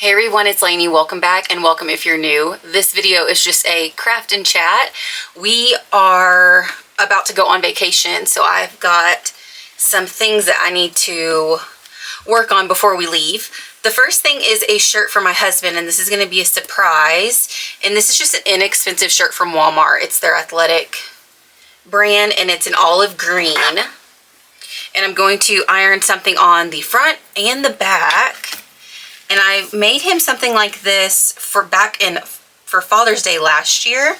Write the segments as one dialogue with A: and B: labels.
A: Hey everyone, it's Lainey. Welcome back and welcome if you're new. This video is just a craft and chat. We are about to go on vacation, so I've got some things that I need to work on before we leave. The first thing is a shirt for my husband, and this is going to be a surprise. And this is just an inexpensive shirt from Walmart. It's their athletic brand and it's an olive green. And I'm going to iron something on the front and the back. And I made him something like this for Father's Day last year.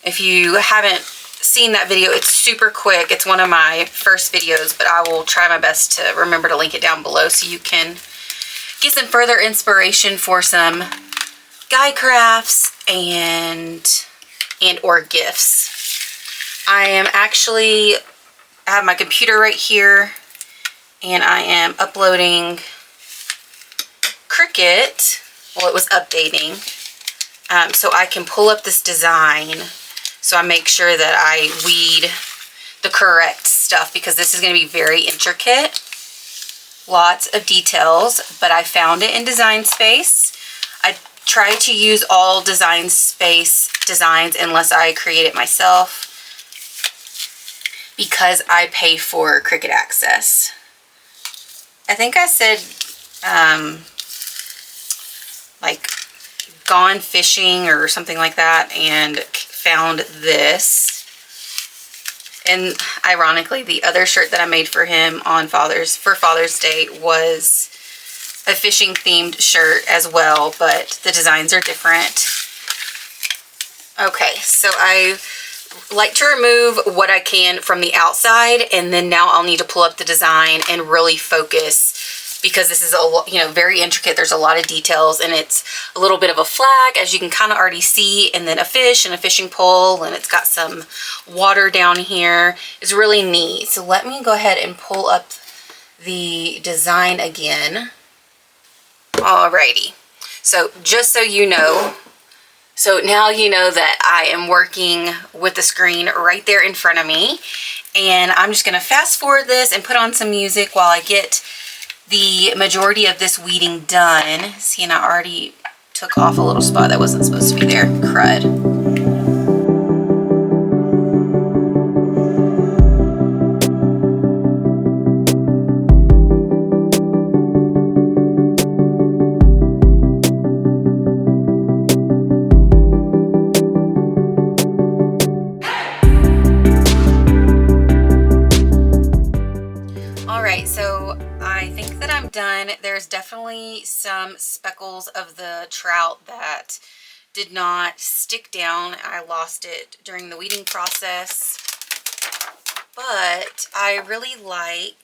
A: If you haven't seen that video, it's super quick. It's one of my first videos, but I will try my best to remember to link it down below so you can get some further inspiration for some guy crafts and or gifts. I have my computer right here and I am uploading Cricut. Well, it was updating, so I can pull up this design, so I make sure that I weed the correct stuff, because this is going to be very intricate, lots of details, but I found it in Design Space. I try to use all Design Space designs unless I create it myself, because I pay for Cricut access. I think I said like gone fishing or something like that and found this. And ironically, the other shirt that I made for him on Father's Day was a fishing themed shirt as well, but the designs are different. Okay, so I like to remove what I can from the outside, and then now I'll need to pull up the design and really focus, because this is very intricate. There's a lot of details, and it's a little bit of a flag, as you can kind of already see, and then a fish and a fishing pole, and it's got some water down here. It's really neat. So let me go ahead and pull up the design again. Alrighty. So just so you know, so now you know that I am working with the screen right there in front of me, and I'm just going to fast forward this and put on some music while I get the majority of this weeding done. See, and I already took off a little spot that wasn't supposed to be there. Crud. Alright, so I think that I'm done. There's definitely some speckles of the trout that did not stick down. I lost it during the weeding process, but I really like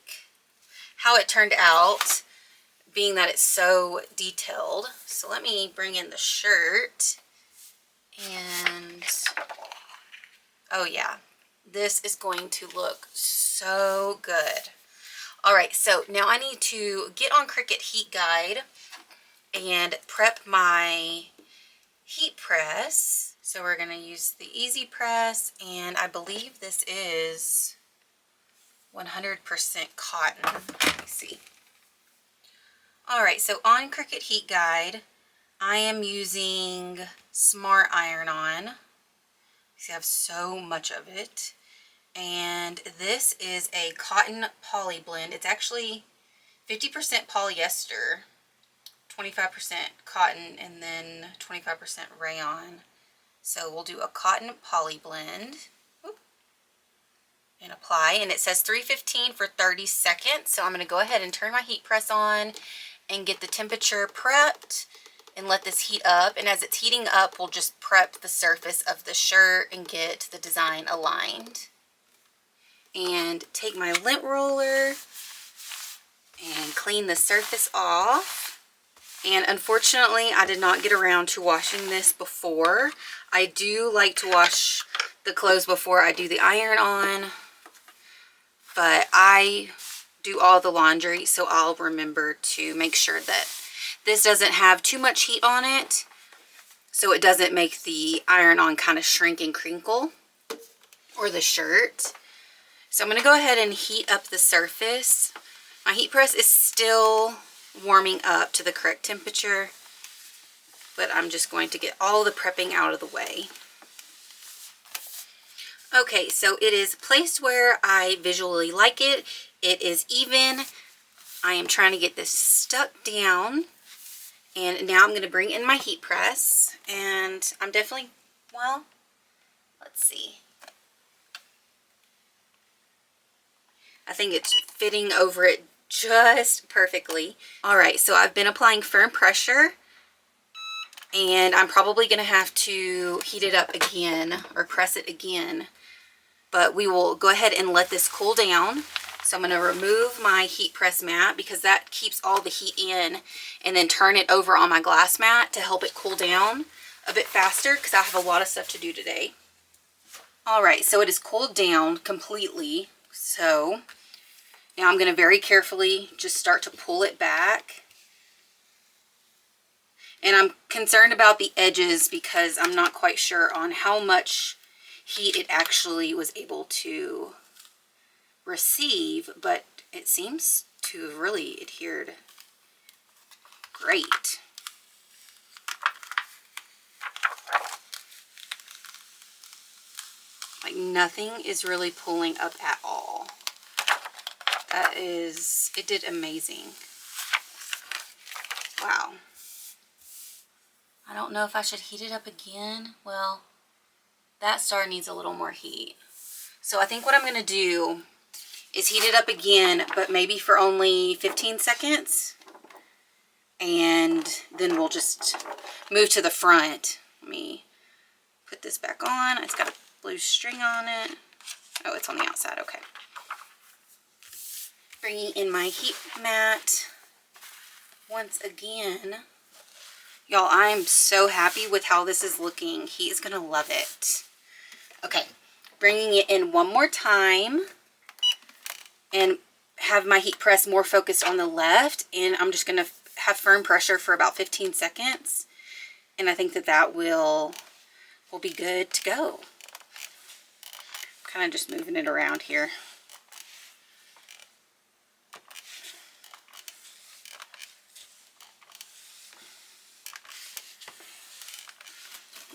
A: how it turned out, being that it's so detailed. So let me bring in the shirt, and oh yeah, this is going to look so good. Alright, so now I need to get on Cricut Heat Guide and prep my heat press. So we're going to use the Easy Press, and I believe this is 100% cotton. Let me see. Alright, so on Cricut Heat Guide, I am using Smart Iron-On. See, I have so much of it. And this is a cotton poly blend. It's actually 50% polyester, 25% cotton, and then 25% rayon. So we'll do a cotton poly blend. Whoop, and apply. And it says 315 for 30 seconds. So I'm going to go ahead and turn my heat press on and get the temperature prepped and let this heat up. And as it's heating up, we'll just prep the surface of the shirt and get the design aligned. And take my lint roller and clean the surface off. And unfortunately, I did not get around to washing this before. I do like to wash the clothes before I do the iron on, but I do all the laundry, so I'll remember to make sure that this doesn't have too much heat on it, so it doesn't make the iron on kind of shrink and crinkle, or the shirt. So I'm going to go ahead and heat up the surface. My heat press is still warming up to the correct temperature, but I'm just going to get all the prepping out of the way. Okay, so it is placed where I visually like it. It is even. I am trying to get this stuck down. And now I'm going to bring in my heat press. And I'm definitely, well, let's see. I think it's fitting over it just perfectly. All right, so I've been applying firm pressure. And I'm probably going to have to heat it up again or press it again. But we will go ahead and let this cool down. So I'm going to remove my heat press mat because that keeps all the heat in, and then turn it over on my glass mat to help it cool down a bit faster because I have a lot of stuff to do today. All right, so it is cooled down completely. So now I'm going to very carefully just start to pull it back. And I'm concerned about the edges because I'm not quite sure on how much heat it actually was able to receive, but it seems to have really adhered great. Like nothing is really pulling up at all. That is, it did amazing. Wow. I don't know if I should heat it up again. Well, that star needs a little more heat. So I think what I'm going to do is heat it up again, but maybe for only 15 seconds. And then we'll just move to the front. Let me put this back on. It's got a blue string on it. Oh, it's on the outside. Okay. Bringing in my heat mat once again. Y'all, I'm so happy with how this is looking. He is going to love it. Okay, bringing it in one more time and have my heat press more focused on the left. And I'm just going to have firm pressure for about 15 seconds. And I think that that will be good to go. Kind of just moving it around here.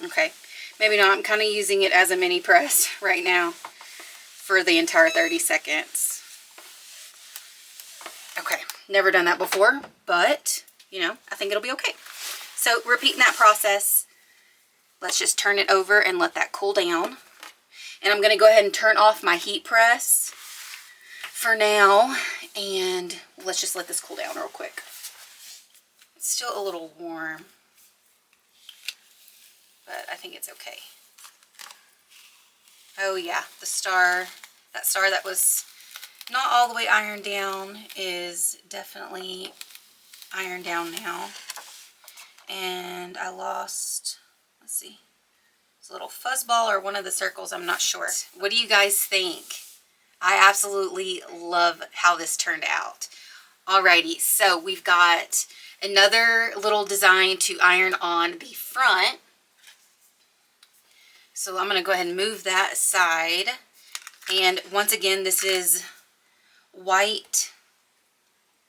A: Okay, maybe not. I'm kind of using it as a mini press right now for the entire 30 seconds. Okay, never done that before, but, you know, I think it'll be okay. So, repeating that process, let's just turn it over and let that cool down. And I'm going to go ahead and turn off my heat press for now, and let's just let this cool down real quick. It's still a little warm, but I think it's okay. Oh yeah, the star, that star that was not all the way ironed down is definitely ironed down now. And I lost, let's see, it's a little fuzzball or one of the circles, I'm not sure. What do you guys think? I absolutely love how this turned out. Alrighty, so we've got another little design to iron on the front. So I'm going to go ahead and move that aside. And once again, this is white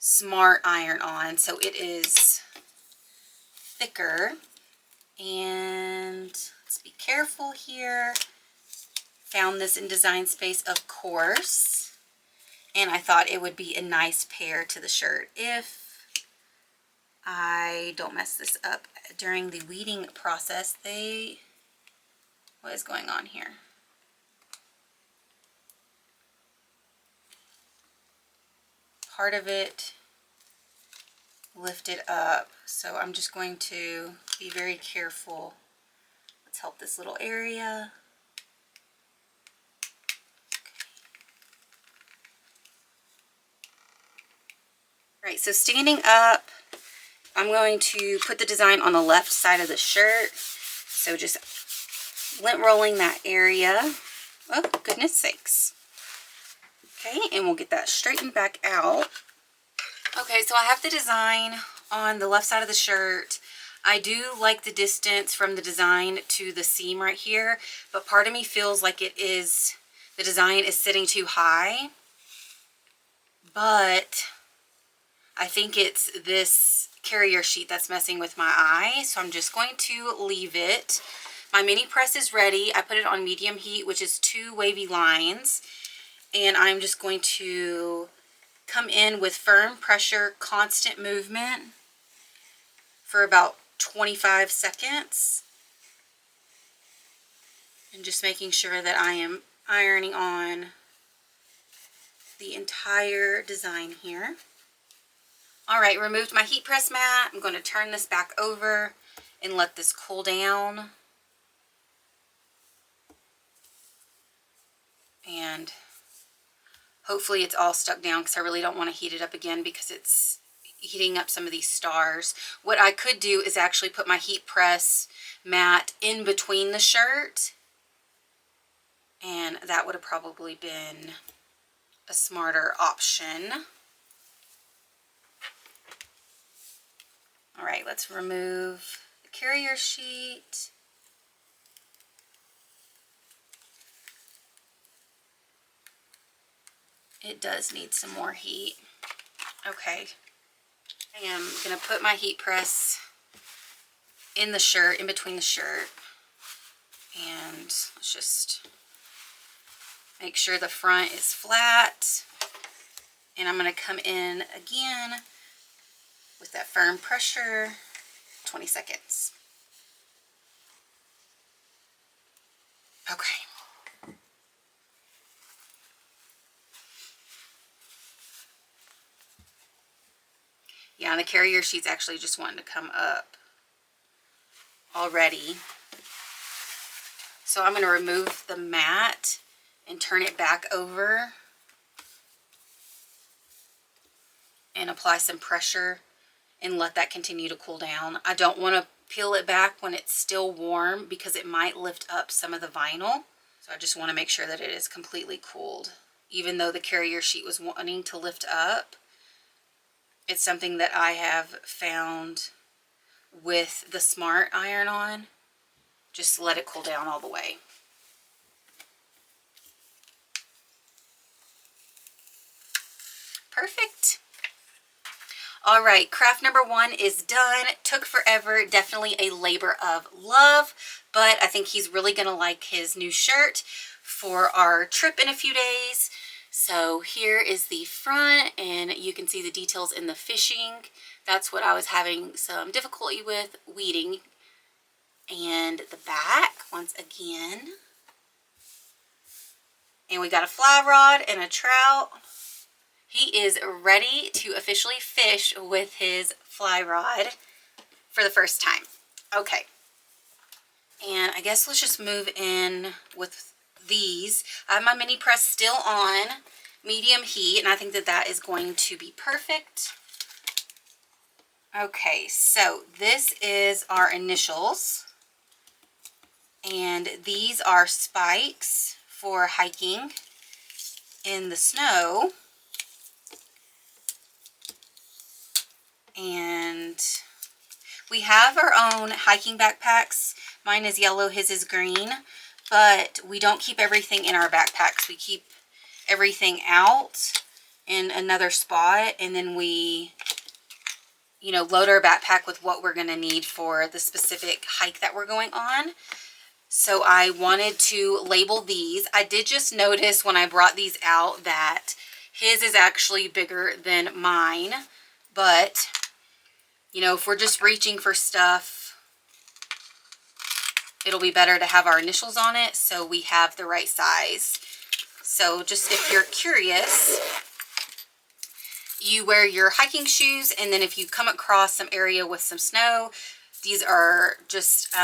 A: Smart iron-on, so it is thicker. And let's be careful here. Found this in Design Space, of course. And I thought it would be a nice pair to the shirt if I don't mess this up during the weeding process. What is going on here? Part of it lifted up, so I'm just going to be very careful. Let's help this little area. Right, so standing up, I'm going to put the design on the left side of the shirt. So just lint rolling that area. Oh, goodness sakes. Okay, and we'll get that straightened back out. Okay, so I have the design on the left side of the shirt. I do like the distance from the design to the seam right here, but part of me feels like the design is sitting too high. But I think it's this carrier sheet that's messing with my eye, so I'm just going to leave it. My mini press is ready. I put it on medium heat, which is 2 wavy lines, and I'm just going to come in with firm pressure, constant movement for about 25 seconds, and just making sure that I am ironing on the entire design here. All right, removed my heat press mat. I'm going to turn this back over and let this cool down. And hopefully it's all stuck down, because I really don't want to heat it up again because it's heating up some of these stars. What I could do is actually put my heat press mat in between the shirt, and that would have probably been a smarter option. All right, let's remove the carrier sheet. It does need some more heat. Okay, I am gonna put my heat press in the shirt, in between the shirt, and let's just make sure the front is flat. And I'm gonna come in again with that firm pressure, 20 seconds. Okay. Yeah, and the carrier sheet's actually just wanting to come up already. So I'm going to remove the mat and turn it back over and apply some pressure and let that continue to cool down. I don't want to peel it back when it's still warm because it might lift up some of the vinyl. So I just want to make sure that it is completely cooled. Even though the carrier sheet was wanting to lift up, it's something that I have found with the Smart iron-on. Just let it cool down all the way. Perfect. All right, craft number 1 is done. Took forever, definitely a labor of love, but I think he's really gonna like his new shirt for our trip in a few days. So here is the front, and you can see the details in the fishing. That's what I was having some difficulty with weeding. And the back, once again. And we got a fly rod and a trout. He is ready to officially fish with his fly rod for the first time. Okay. And I guess let's just move in with these. I have my mini press still on medium heat, and I think that that is going to be perfect. Okay, so this is our initials, and these are spikes for hiking in the snow. And we have our own hiking backpacks. Mine is yellow, his is green, but we don't keep everything in our backpacks. We keep everything out in another spot, and then we, you know, load our backpack with what we're going to need for the specific hike that we're going on. So I wanted to label these. I did just notice when I brought these out that his is actually bigger than mine, but you know, if we're just reaching for stuff, it'll be better to have our initials on it so we have the right size. So just if you're curious, you wear your hiking shoes, and then if you come across some area with some snow, these are just,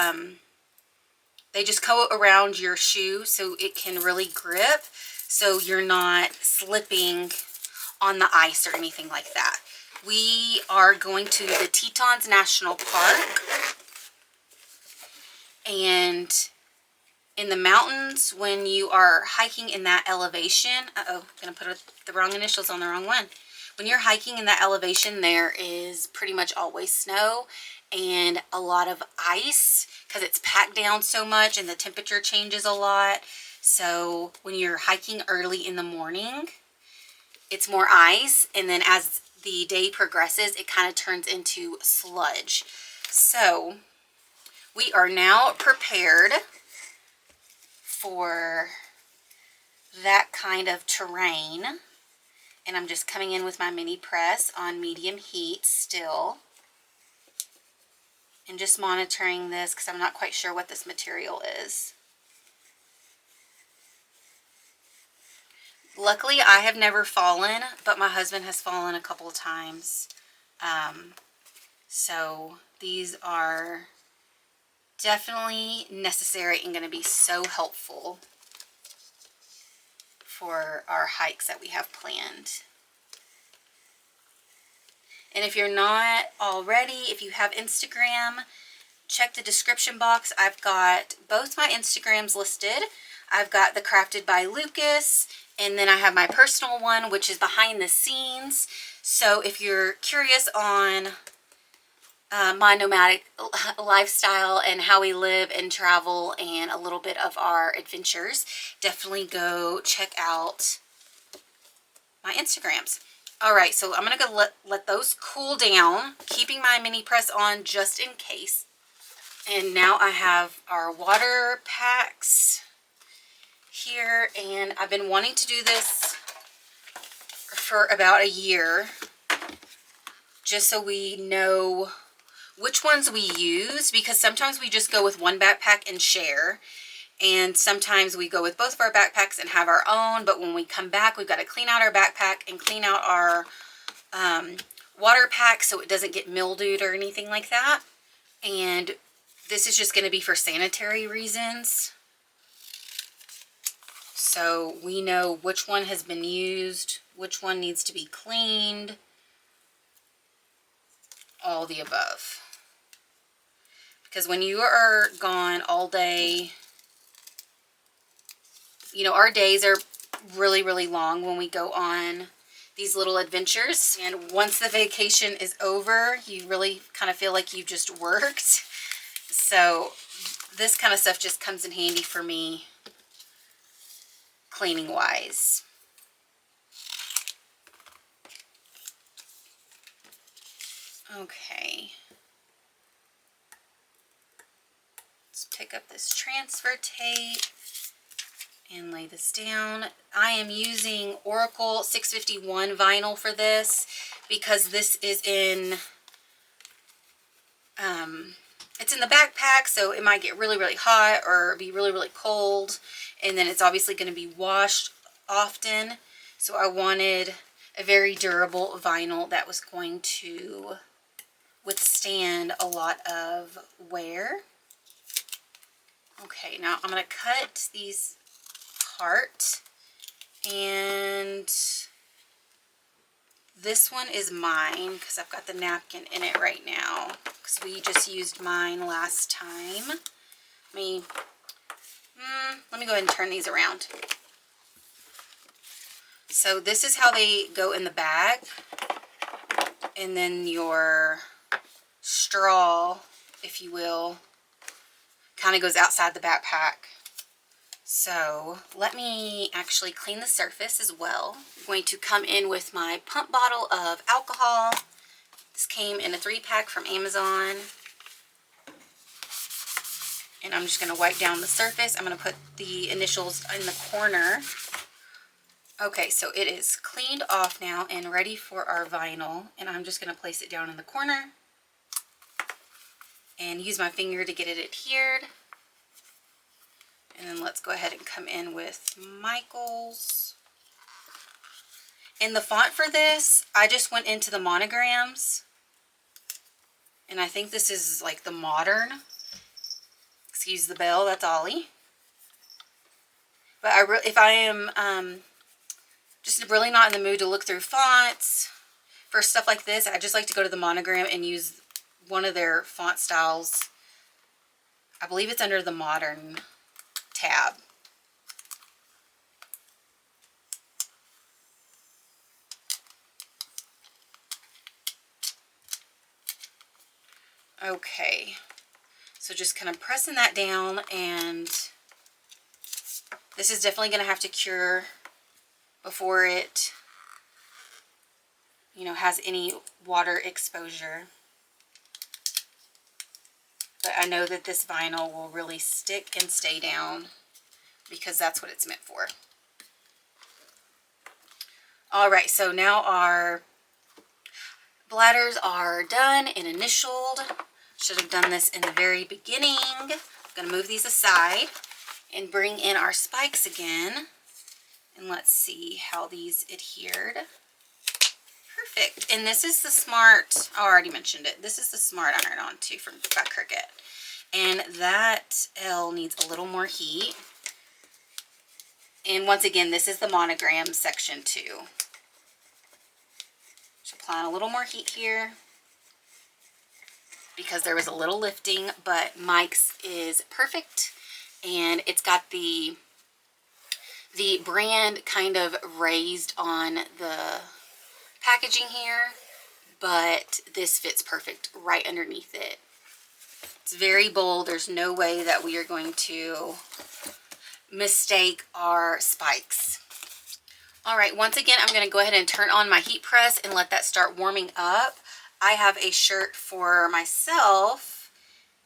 A: they just go around your shoe so it can really grip, so you're not slipping on the ice or anything like that. We are going to the Tetons National Park, and in the mountains, when you are hiking in that elevation, I'm gonna put the wrong initials on the wrong one. When you're hiking in that elevation, there is pretty much always snow and a lot of ice because it's packed down so much and the temperature changes a lot. So when you're hiking early in the morning, it's more ice, and then as the day progresses, it kind of turns into sludge. So we are now prepared for that kind of terrain. And I'm just coming in with my mini press on medium heat still. And just monitoring this because I'm not quite sure what this material is. Luckily, I have never fallen, but my husband has fallen a couple of times. So these are definitely necessary and going to be so helpful for our hikes that we have planned. And if you're not already, if you have Instagram, check the description box. I've got both my Instagrams listed. I've got the Crafted by Lucas, and then I have my personal one, which is behind the scenes. So if you're curious on my nomadic lifestyle and how we live and travel and a little bit of our adventures, definitely go check out my Instagrams. All right, so I'm going to go let those cool down, keeping my mini press on just in case. And now I have our water packs here, and I've been wanting to do this for about a year, just so we know which ones we use, because sometimes we just go with one backpack and share, and sometimes we go with both of our backpacks and have our own, but when we come back, we've got to clean out our backpack and clean out our water pack so it doesn't get mildewed or anything like that. And this is just going to be for sanitary reasons. So we know which one has been used, which one needs to be cleaned, all the above. Because when you are gone all day, you know, our days are really, really long when we go on these little adventures. And once the vacation is over, you really kind of feel like you've just worked. So this kind of stuff just comes in handy for me, cleaning wise. Okay. Let's pick up this transfer tape and lay this down. I am using Oracle 651 vinyl for this because this is in, it's in the backpack, so it might get really, really hot or be really, really cold. And then it's obviously going to be washed often. So I wanted a very durable vinyl that was going to withstand a lot of wear. Okay, now I'm going to cut these apart, and this one is mine because I've got the napkin in it right now because we just used mine last time. Let me go ahead and turn these around. So this is how they go in the bag, and then your straw, if you will, kind of goes outside the backpack. So let me actually clean the surface as well. I'm going to come in with my pump bottle of alcohol. This came in a 3-pack from Amazon. And I'm just going to wipe down the surface. I'm going to put the initials in the corner. Okay, so it is cleaned off now and ready for our vinyl. And I'm just going to place it down in the corner and use my finger to get it adhered. And then let's go ahead and come in with Michael's. And the font for this, I just went into the monograms. And I think this is like the modern. Excuse the bell, that's Ollie. But if I am just really not in the mood to look through fonts for stuff like this, I just like to go to the monogram and use one of their font styles. I believe it's under the modern tab. Okay, so just kind of pressing that down, and this is definitely going to have to cure before it you know, has any water exposure. But I know that this vinyl will really stick and stay down because that's what it's meant for. All right, so now our bladders are done and initialed. Should have done this in the very beginning. I'm going to move these aside and bring in our spikes again. And let's see how these adhered. Perfect. And this is the Smart, oh, I already mentioned it. This is the Smart iron-on too from by Cricut. And that L needs a little more heat. And once again, this is the monogram section too. Just applying a little more heat here because there was a little lifting, but Mike's is perfect. And it's got the brand kind of raised on the packaging here, but this fits perfect right underneath it. It's very bold. There's no way that we are going to mistake our spikes. All right, once again, I'm going to go ahead and turn on my heat press and let that start warming up. I have a shirt for myself,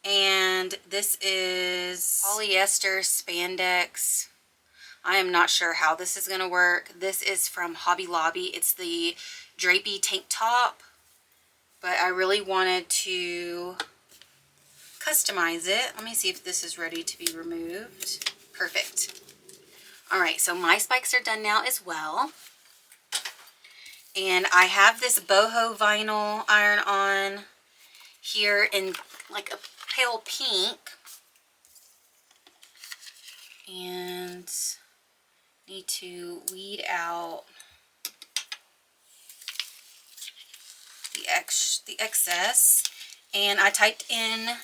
A: and this is polyester spandex. I am not sure how this is going to work. This is from Hobby Lobby. It's the drapey tank top, but I really wanted to customize it. Let me see if this is ready to be removed. Perfect. All right, so my spikes are done now as well. And I have this boho vinyl iron-on here in like a pale pink. And need to weed out the excess. And I typed in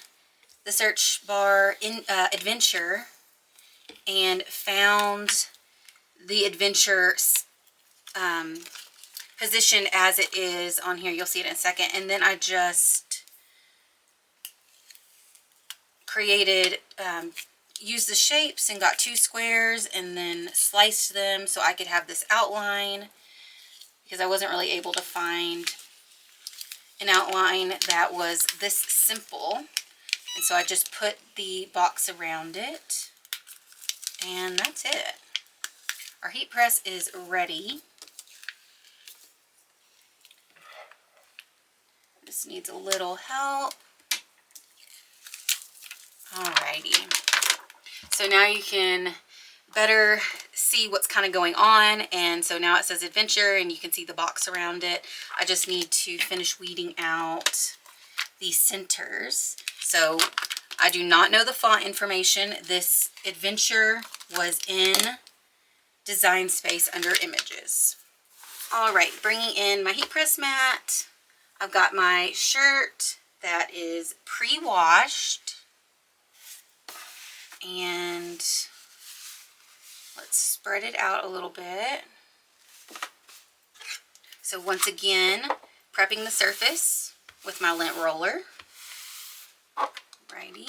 A: the search bar in adventure and found the adventure positioned as it is on here. You'll see it in a second. And then I just created, used the shapes and got 2 squares and then sliced them so I could have this outline, because I wasn't really able to find an outline that was this simple. And so I just put the box around it, and that's it. Our heat press is ready. This needs a little help. Alrighty. So now you can better see what's kind of going on. And so now it says adventure and you can see the box around it. I just need to finish weeding out the centers. So I do not know the font information. This adventure was in design space under images. All right, bringing in my heat press mat. I've got my shirt that is pre-washed. And let's spread it out a little bit. So once again, prepping the surface with my lint roller. Righty.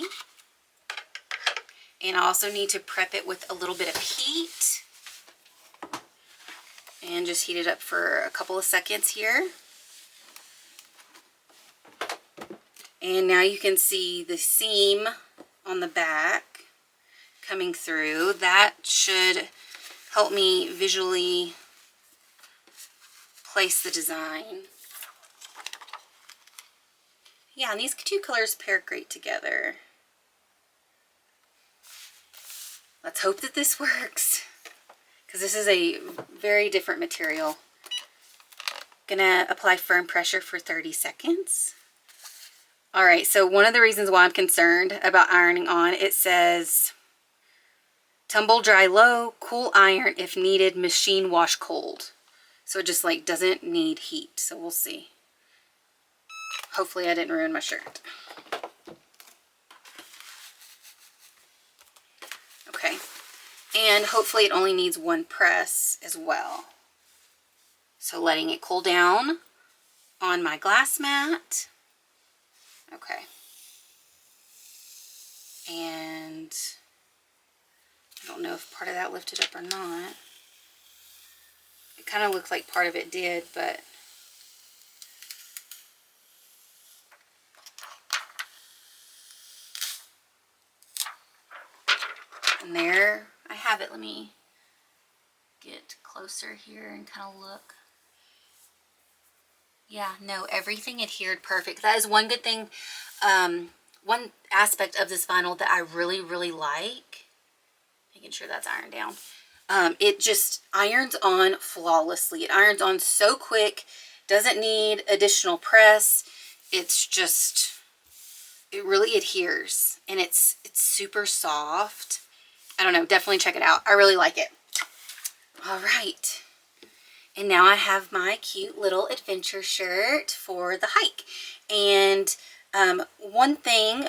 A: And I also need to prep it with a little bit of heat. And just heat it up for a couple of seconds here. And now you can see the seam on the back coming through. That should help me visually place the design. Yeah, and these 2 colors pair great together. Let's hope that this works, because this is a very different material. Gonna apply firm pressure for 30 seconds. All right, so one of the reasons why I'm concerned about ironing on, it says tumble dry low, cool iron if needed, machine wash cold. So it just like doesn't need heat. So we'll see. Hopefully I didn't ruin my shirt. Okay. And hopefully it only needs 1 press as well. So letting it cool down on my glass mat. Okay. And I don't know if part of that lifted up or not. It kind of looked like part of it did, but have it. Let me get closer here and kind of look. Yeah, no, everything adhered perfect. That is one good thing, one aspect of this vinyl that I really, really like. Making sure that's ironed down. It just irons on flawlessly. It irons on so quick, doesn't need additional press. It's just, it really adheres, and it's super soft. I don't know, definitely check it out. I really like it. All right. And now I have my cute little adventure shirt for the hike. And one thing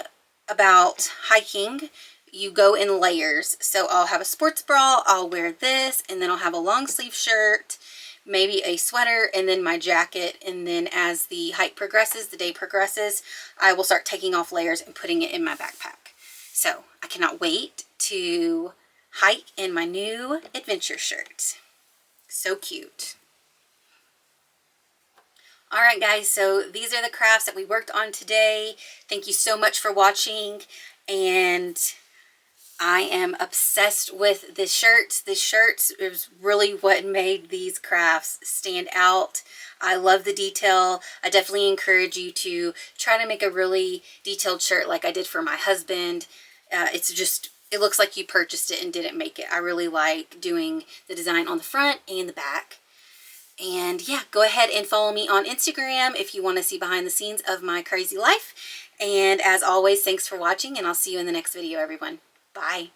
A: about hiking, you go in layers. So I'll have a sports bra, I'll wear this, and then I'll have a long sleeve shirt, maybe a sweater, and then my jacket. And then as the hike progresses, the day progresses, I will start taking off layers and putting it in my backpack. So I cannot wait to hike in my new adventure shirt. So cute. All right, guys, so these are the crafts that we worked on today. Thank you so much for watching, and I am obsessed with this shirt. This shirt is really what made these crafts stand out. I love the detail. I definitely encourage you to try to make a really detailed shirt like I did for my husband. It looks like you purchased it and didn't make it. I really like doing the design on the front and the back. And yeah, go ahead and follow me on Instagram if you want to see behind the scenes of my crazy life. And as always, thanks for watching, and I'll see you in the next video, everyone. Bye.